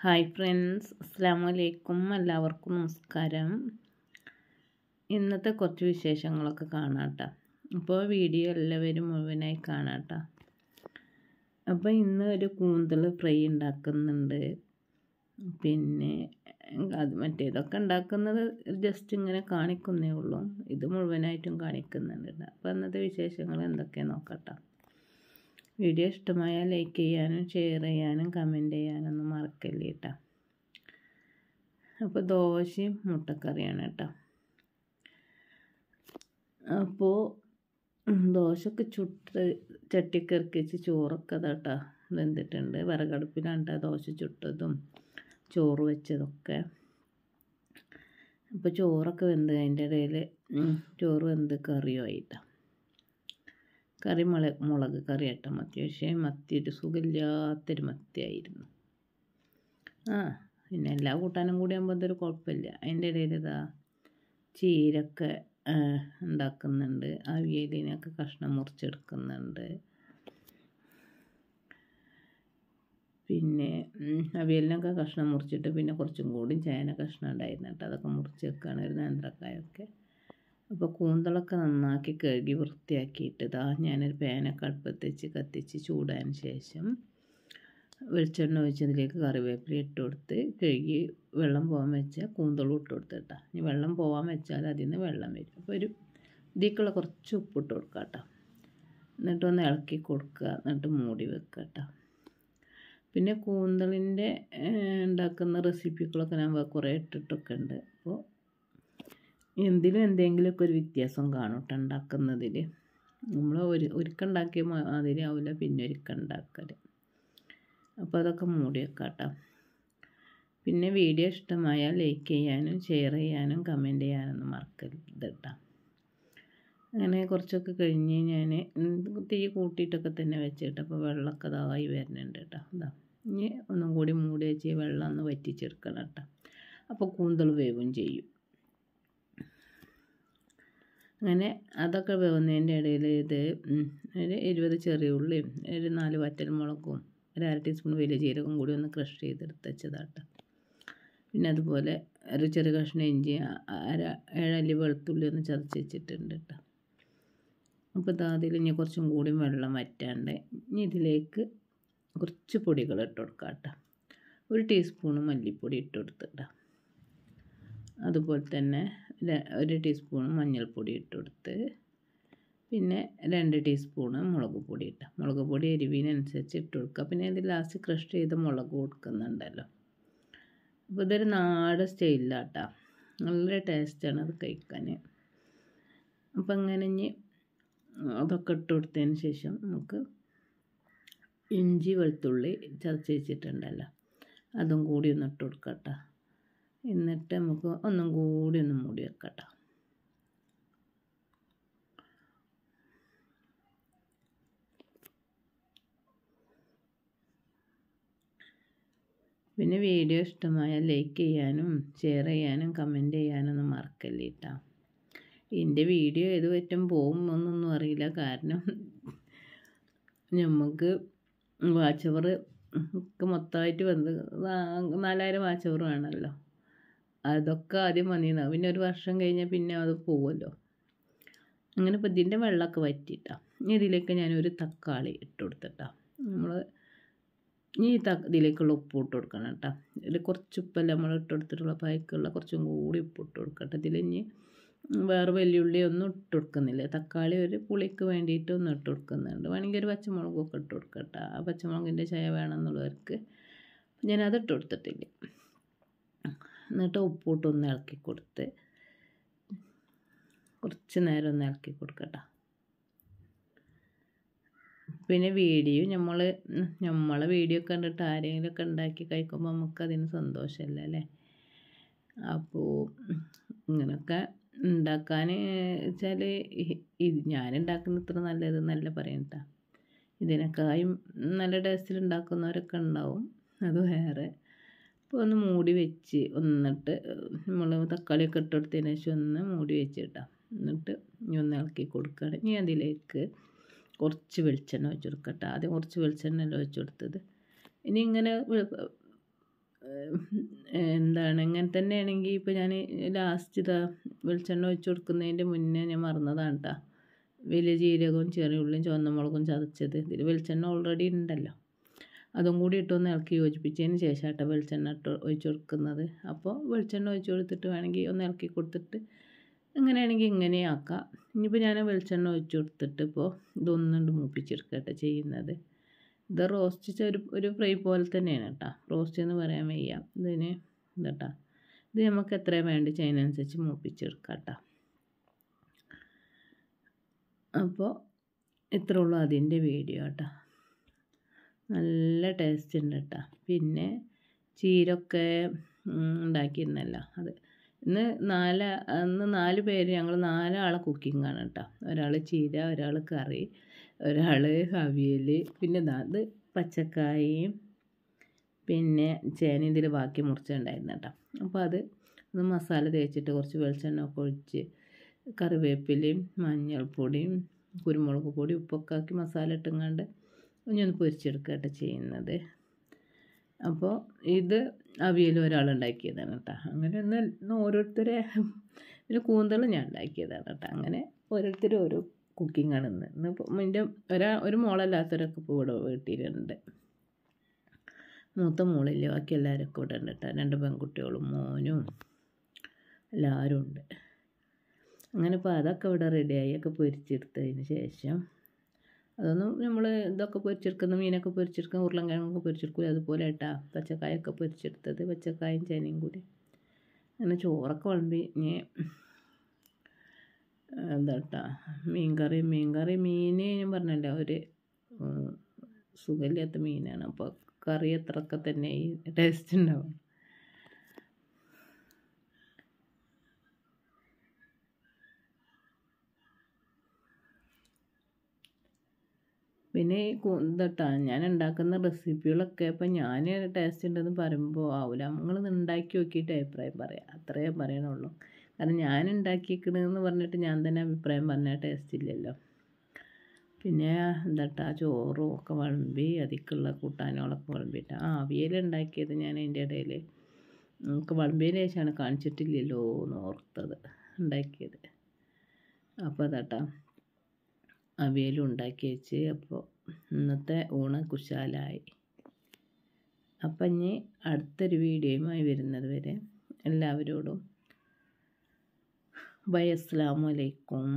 Hi friends, അസ്സലാമു അലൈക്കും. എല്ലാവർക്കും നമസ്കാരം. ഇന്നത്തെ കുറച്ച് വിശേഷങ്ങളൊക്കെ കാണാട്ടോ. അപ്പോൾ വീഡിയോ എല്ലാവരും മുഴുവനായി കാണാട്ടോ. അപ്പോൾ ഇന്ന് ഒരു കൂന്തൽ ഫ്രൈ ഉണ്ടാക്കുന്നുണ്ട്. പിന്നെ അത് മറ്റേതൊക്കെ ഉണ്ടാക്കുന്നത് ജസ്റ്റ് ഇങ്ങനെ കാണിക്കുന്നേ ഉള്ളൂ. ഇത് മുഴുവനായിട്ടും കാണിക്കുന്നുണ്ട്. അപ്പോൾ ഇന്നത്തെ വിശേഷങ്ങൾ എന്തൊക്കെയാണെന്ന് നോക്കട്ടോ. വീഡിയോ ഇഷ്ടമായാൽ ലൈക്ക് ചെയ്യാനും ഷെയർ ചെയ്യാനും കമൻറ്റ് ചെയ്യാനൊന്നും മറക്കല്ലേ കേട്ടോ. അപ്പോൾ ദോശയും മുട്ടക്കറിയാണ് കേട്ടോ. അപ്പോൾ ദോശക്ക് ചുട്ട് ചട്ടിക്കിറക്കി വെച്ച് ചോറൊക്കെ കേട്ടോ വെന്തിട്ടുണ്ട്. വിറകടുപ്പിലാണ് കേട്ടോ ദോശ ചുട്ടതും ചോറ് വെച്ചതൊക്കെ. അപ്പോൾ ചോറൊക്കെ വെന്ത് അതിൻ്റെ ഇടയിൽ ചോറ് വെന്ത് കറിയുമായിട്ടാണ്. കറി മുളക് കറി ആട്ടോ മത്തി. പക്ഷേ മത്തി ഒരു സുഖമില്ലാത്തൊരു മത്തിയായിരുന്നു. പിന്നെ എല്ലാ കൂട്ടാനും കൂടി ആകുമ്പോൾ അതൊരു കുഴപ്പമില്ല. അതിൻ്റെ ഇടയിൽ ഇതാ ചീരൊക്കെ ഉണ്ടാക്കുന്നുണ്ട്. അവിയലിനൊക്കെ കഷ്ണം മുറിച്ചെടുക്കുന്നുണ്ട്. പിന്നെ അവിയലിനൊക്കെ കഷ്ണം മുറിച്ചിട്ട് പിന്നെ കുറച്ചും കൂടി ചേന കഷ്ണം ഉണ്ടായിരുന്നു കേട്ടോ. അതൊക്കെ മുറിച്ച് വെക്കുകയാണ്, ഒരു നേന്ത്രക്കായൊക്കെ. അപ്പോൾ കൂന്തളൊക്കെ നന്നാക്കി കഴുകി വൃത്തിയാക്കിയിട്ട് ഞാനൊരു പാനൊക്കെ അടുപ്പത്ത് വെച്ച് കത്തിച്ച് ചൂടായതിന് ശേഷം വെളിച്ചെണ്ണ ഒഴിച്ചതിലേക്ക് കറിവേപ്പില ഇട്ട് കൊടുത്ത് കഴുകി വെള്ളം പോകാൻ വെച്ചാൽ കൂന്തളും ഇട്ട് കൊടുത്തിട്ടാ. ഇനി വെള്ളം പോകാൻ വെച്ചാൽ അതിൽ നിന്ന് വെള്ളം വരും. അപ്പോൾ ഇതിലേക്കുള്ള കുറച്ച് ഉപ്പിട്ട് കൊടുക്കുക കേട്ടോ. എന്നിട്ടൊന്ന് ഇളക്കി കൊടുക്കുക. എന്നിട്ട് മൂടി വെക്കുക കേട്ടോ. പിന്നെ കൂന്തളിൻ്റെ ഉണ്ടാക്കുന്ന റെസിപ്പികളൊക്കെ ഞാൻ കുറേ ഇട്ടിട്ടൊക്കെ ഉണ്ട്. അപ്പോൾ എന്തിലും എന്തെങ്കിലുമൊക്കെ ഒരു വ്യത്യാസം കാണും കേട്ടോ ഉണ്ടാക്കുന്നതിൽ. നമ്മൾ ഒരിക്കലുണ്ടാക്കിയ മാതിരി ആവില്ല പിന്നെ ഒരിക്കലുണ്ടാക്കൽ. അപ്പോൾ അതൊക്കെ മൂടി വെക്കാം കേട്ടോ. പിന്നെ വീഡിയോ ഇഷ്ടമായാൽ ലൈക്ക് ചെയ്യാനും ഷെയർ ചെയ്യാനും കമൻറ്റ് ചെയ്യാനൊന്നും മറക്കരുത് കേട്ടോ. അങ്ങനെ കുറച്ചൊക്കെ കഴിഞ്ഞ് ഞാൻ തീ കൂട്ടിയിട്ടൊക്കെ തന്നെ വെച്ചിട്ട് അപ്പോൾ വെള്ളമൊക്കെ ഇതായി വരുന്നുണ്ട് കേട്ടോ. ഇനി ഒന്നും കൂടി മൂടി വെച്ച് വെള്ളം ഒന്ന് വറ്റിച്ചെടുക്കണം കേട്ടോ. അപ്പോൾ കൂന്തൽ വേവും ചെയ്യും. അങ്ങനെ അതൊക്കെ വേവുന്നതിൻ്റെ ഇടയിൽ ഒരു 20 ചെറിയ ഉള്ളിയും ഒരു 4 വറ്റൽമുളകും ഒരു 1/2 ടീസ്പൂൺ വലിയ ജീരകം കൂടി ഒന്ന് ക്രഷ് ചെയ്തെടുത്ത് വെച്ചതാട്ടോ. പിന്നെ അതുപോലെ ഒരു ചെറിയ കഷ്ണം ഇഞ്ചി 7 അല്ലി വെളുത്തുള്ളി ഒന്ന് ചതച്ച് വെച്ചിട്ടുണ്ട് കേട്ടോ. അപ്പോൾ അതിൽ ഇനി കുറച്ചും കൂടി വെള്ളം വറ്റാണ്ട് ഇനി ഇതിലേക്ക് കുറച്ച് പൊടികൾ ഇട്ട് കൊടുക്കാം കേട്ടോ. 1 ടീസ്പൂൺ മല്ലിപ്പൊടി ഇട്ട് കൊടുത്തിട്ടാ. അതുപോലെ തന്നെ 1 ടീസ്പൂൺ മഞ്ഞൾപ്പൊടി ഇട്ട് കൊടുത്ത് പിന്നെ 2 ടീസ്പൂൺ മുളക് പൊടി ഇട്ടാൽ. മുളക് പൊടി എരിവിനനുസരിച്ച് ഇട്ട് കൊടുക്കുക. പിന്നെ ഇത് ലാസ്റ്റ് ക്രഷ് ചെയ്ത് മുളക് കൊടുക്കുന്നുണ്ടല്ലോ. അപ്പോൾ ഇതൊരു നാടൻ സ്റ്റൈലിലാട്ടോ. നല്ല ടേസ്റ്റാണ് അത് കഴിക്കാൻ. അപ്പോൾ അങ്ങനെ ഇനി അതൊക്കെ ഇട്ട് കൊടുത്തതിന് ശേഷം നമുക്ക് ഇഞ്ചി വെളുത്തുള്ളി ചതച്ച് വെച്ചിട്ടുണ്ടല്ലോ അതും കൂടി ഒന്ന് ഇട്ട് കൊടുക്കാം കേട്ടോ. എന്നിട്ട് നമുക്ക് ഒന്നും കൂടി ഒന്ന് മൂടി വെക്കാം കേട്ടോ. പിന്നെ വീഡിയോ ഇഷ്ടമായാൽ ലൈക്ക് ചെയ്യാനും ഷെയർ ചെയ്യാനും കമൻറ്റ് ചെയ്യാനൊന്നും മറക്കല്ലേ കേട്ടോ. എൻ്റെ വീഡിയോ ഏത് പറ്റും പോകുമെന്നൊന്നും അറിയില്ല. കാരണം നമുക്ക് വാച്ച് അവർ ഒക്കെ മൊത്തമായിട്ട് വന്ന് 4000 വാച്ച് അവർ വേണമല്ലോ. അതൊക്കെ ആദ്യം വന്നിരുന്നു. പിന്നെ ഒരു വർഷം കഴിഞ്ഞാൽ പിന്നെ അത് പോകുമല്ലോ. അങ്ങനെ ഇപ്പോൾ ഇതിൻ്റെ വെള്ളമൊക്കെ വറ്റിയിട്ടാ. ഇനി ഇതിലേക്ക് ഞാനൊരു തക്കാളി ഇട്ട് കൊടുത്തിട്ടാ. നമ്മൾ ഇനി ഇതിലേക്കുള്ള ഉപ്പ് ഇട്ട് കൊടുക്കണം കേട്ടോ. ഇതിൽ കുറച്ച് ഉപ്പല്ല നമ്മൾ ഇട്ട് കൊടുത്തിട്ടുള്ള പായ്ക്കുള്ള കുറച്ചും കൂടി ഉപ്പ് ഇട്ട് കൊടുക്കട്ടെ. ഇതിൽ ഇനി വേറെ വെല്ലുള്ളി ഒന്നും ഇട്ട് കൊടുക്കുന്നില്ല. തക്കാളി ഒരു പുളിക്ക് വേണ്ടിയിട്ട് ഒന്ന് ഇട്ട് കൊടുക്കുന്നുണ്ട്. വേണമെങ്കിൽ ഒരു പച്ചമുളകൊക്കെ ഇട്ട് കൊടുക്കട്ടെ. ആ പച്ചമുളകിൻ്റെ ചായ വേണമെന്നുള്ളവർക്ക് ഞാനത് ഇട്ട് കൊടുത്തിട്ടില്ല. എന്നിട്ട് ഉപ്പിട്ടൊന്ന് ഇളക്കി കൊടുത്ത് കുറച്ച് നേരം ഒന്ന് ഇളക്കി കൊടുക്കട്ടെ. പിന്നെ വീഡിയോ നമ്മളെ വീഡിയോ കണ്ടിട്ട് ആരെങ്കിലുമൊക്കെ ഉണ്ടാക്കി കഴിക്കുമ്പോൾ നമുക്കതിന് സന്തോഷമല്ലേ അല്ലേ. അപ്പോൾ ഇങ്ങനെയൊക്കെ ഉണ്ടാക്കാൻ വെച്ചാൽ ഞാനുണ്ടാക്കുന്ന ഇത്ര നല്ലതെന്നല്ല പറയണ്ട. ഇതിനേക്കാളും നല്ല ടേസ്റ്റിൽ ഉണ്ടാക്കുന്നവരൊക്കെ ഉണ്ടാവും, അത് വേറെ. അപ്പോൾ ഒന്ന് മൂടി വെച്ച് എന്നിട്ട് നമ്മൾ തക്കാളിയൊക്കെ ഇട്ട് കൊടുത്തതിന് ശേഷം ഒന്ന് മൂടി വെച്ചിട്ടാ. എന്നിട്ട് ഇനി ഒന്ന് ഇളക്കി കൊടുക്കുകയാണ്. ഇനി അതിലേക്ക് കുറച്ച് വെളിച്ചെണ്ണ ഒഴിച്ച് കൊടുക്കട്ടെ. ആദ്യം കുറച്ച് വെളിച്ചെണ്ണ ഒഴിച്ച് കൊടുത്തത്. ഇനി ഇങ്ങനെ എന്താണ് ഇങ്ങനെ തന്നെയാണെങ്കിൽ ഇപ്പോൾ ഞാൻ ലാസ്റ്റ് ഇതാ വെളിച്ചെണ്ണ ഒഴിച്ച് കൊടുക്കുന്നതിൻ്റെ മുന്നേ ഞാൻ മറന്നതാണ് കേട്ടോ. വലിയ ജീരകവും ചെറിയ ഉള്ളിയും ചുവന്ന മുളകും ചതച്ചത്. ഇതിൽ വെളിച്ചെണ്ണ ഓൾറെഡി ഉണ്ടല്ലോ, അതും കൂടി ഇട്ടൊന്ന് ഇളക്കി യോജിപ്പിച്ചതിന് ശേഷം കേട്ടോ വെളിച്ചെണ്ണ ഒഴിച്ച് കൊടുക്കുന്നത്. അപ്പോൾ വെളിച്ചെണ്ണ ഒഴിച്ച് കൊടുത്തിട്ട് വേണമെങ്കിൽ ഒന്ന് ഇളക്കി കൊടുത്തിട്ട് എങ്ങനെയാണെങ്കിൽ ഇങ്ങനെ ആക്കാം. ഇനിയിപ്പോൾ ഞാൻ വെളിച്ചെണ്ണ ഒഴിച്ച് കൊടുത്തിട്ട് ഇപ്പോൾ ഇതൊന്നുകൊണ്ട് മൂപ്പിച്ചെടുക്കട്ടെ ചെയ്യുന്നത്. ഇത് റോസ്റ്റ് ഒരു ഫ്രൈ പോലെ തന്നെയാണ് കേട്ടോ, റോസ്റ്റ് എന്ന് പറയാൻ വയ്യ. ഇതിന് ഇതട്ടാ, ഇത് നമുക്ക് എത്രയാണ് വേണ്ടി അതിനനുസരിച്ച് മൂപ്പിച്ചെടുക്കാം കേട്ടോ. അപ്പോൾ ഇത്രേ ഉള്ളൂ അതിൻ്റെ വീഡിയോ കേട്ടോ. നല്ല ടേസ്റ്റ് ഉണ്ട് കേട്ടോ. പിന്നെ ചീരൊക്കെ ഉണ്ടാക്കിയിരുന്നല്ലോ, അത് ഇന്ന് 4 പേര്, ഞങ്ങൾ 4 ആളെ കുക്കിങ്ങാണ് കേട്ടോ. ഒരാൾ ചീര, ഒരാൾ കറി, ഒരാൾ അവിയൽ, പിന്നെ ഇത് പച്ചക്കായും പിന്നെ ചേന ഇതിൽ ബാക്കി മുറിച്ചുണ്ടായിരുന്നു കേട്ടോ. അപ്പോൾ അത് ഒന്ന് മസാല തേച്ചിട്ട് കുറച്ച് വെളിച്ചെണ്ണ ഒക്കെ ഒഴിച്ച് കറിവേപ്പിലയും മഞ്ഞൾപ്പൊടിയും കുരുമുളക് പൊടി ഉപ്പൊക്കെ ആക്കി മസാല ഇട്ടുങ്ങാണ്ട് ഒന്ന് പൊരിച്ചെടുക്കുക കേട്ടോ ചെയ്യുന്നത്. അപ്പോൾ ഇത് അവിയൽ ഒരാളുണ്ടാക്കിയതാണ് കേട്ടോ. അങ്ങനെ ഒന്ന് ഓരോരുത്തരെ, പിന്നെ കൂന്തൽ ഞാൻ ഉണ്ടാക്കിയതാണ് കേട്ടോ. അങ്ങനെ ഓരോരുത്തരും ഓരോ കുക്കിങ്ങാണ് ഇന്നിപ്പോൾ എൻ്റെ ഒരു മോളല്ലാത്തവരൊക്കെ ഇപ്പോൾ ഇവിടെ വീട്ടിലുണ്ട്. മൂത്ത മോളില്ല, ബാക്കി എല്ലാവരൊക്കെ ഇവിടെ ഉണ്ട് കേട്ടോ. 2 പെൺകുട്ടികളും മോനും എല്ലാവരും ഉണ്ട്. അങ്ങനെ ഇപ്പോൾ അതൊക്കെ ഇവിടെ റെഡിയായി ഒക്കെ പൊരിച്ചെടുത്തതിന് ശേഷം അതൊന്നും നമ്മൾ ഇതൊക്കെ പൊരിച്ചെടുക്കുന്ന മീനൊക്കെ പൊരിച്ചെടുക്കുന്ന ഉരുളൻകിഴങ്ങൊക്കെ പൊരിച്ചെടുക്കുക അതുപോലെ കേട്ടോ. പച്ചക്കായൊക്കെ പൊരിച്ചെടുത്തത്, പച്ചക്കായും ചേനയും കൂടി. അങ്ങനെ ചോറൊക്കെ വിളമ്പി ഇനി എന്താട്ടാ മീൻ ഞാൻ പറഞ്ഞല്ലോ ഒരു സുഖമില്ലാത്ത മീനാണ്. അപ്പോൾ കറി അത്രയൊക്കെ തന്നെ ഈ ടേസ്റ്റ് ഉണ്ടാവും. പിന്നെ ഇതട്ടാ ഞാൻ ഉണ്ടാക്കുന്ന റെസിപ്പികളൊക്കെ ഇപ്പം ഞാൻ ടേസ്റ്റ് ഉണ്ടെന്ന് പറയുമ്പോൾ ആവില്ല, നിങ്ങൾ ഉണ്ടാക്കി നോക്കിയിട്ട് അഭിപ്രായം പറയാം, അത്രയേ പറയണുള്ളൂ. കാരണം ഞാൻ ഉണ്ടാക്കിയിരിക്കണമെന്ന് പറഞ്ഞിട്ട് ഞാൻ തന്നെ അഭിപ്രായം പറഞ്ഞാൽ ടേസ്റ്റ് ഇല്ലല്ലോ. പിന്നെ എന്താട്ടാ ചോറും ഒക്കെ വിളമ്പി അതിക്കുള്ള കൂട്ടാനുകളൊക്കെ വിളമ്പിയിട്ട് അവിയൽ ഉണ്ടാക്കിയത് ഞാൻ അതിൻ്റെ ഇടയിൽ നമുക്ക് വിളമ്പിയതിന് ശേഷമാണ് കാണിച്ചിട്ടില്ലല്ലോ എന്ന് ഓർത്തത് ഉണ്ടാക്കിയത്. അപ്പോൾ അതാട്ടാ അവിയലും ഉണ്ടാക്കി വെച്ച്. അപ്പോൾ ഇന്നത്തെ ഊണ് കുശാലായി. അപ്പം ഇനി അടുത്തൊരു വീഡിയോയുമായി വരുന്നത് വരെ എല്ലാവരോടും ബൈ, അസ്സലാമു അലൈക്കും.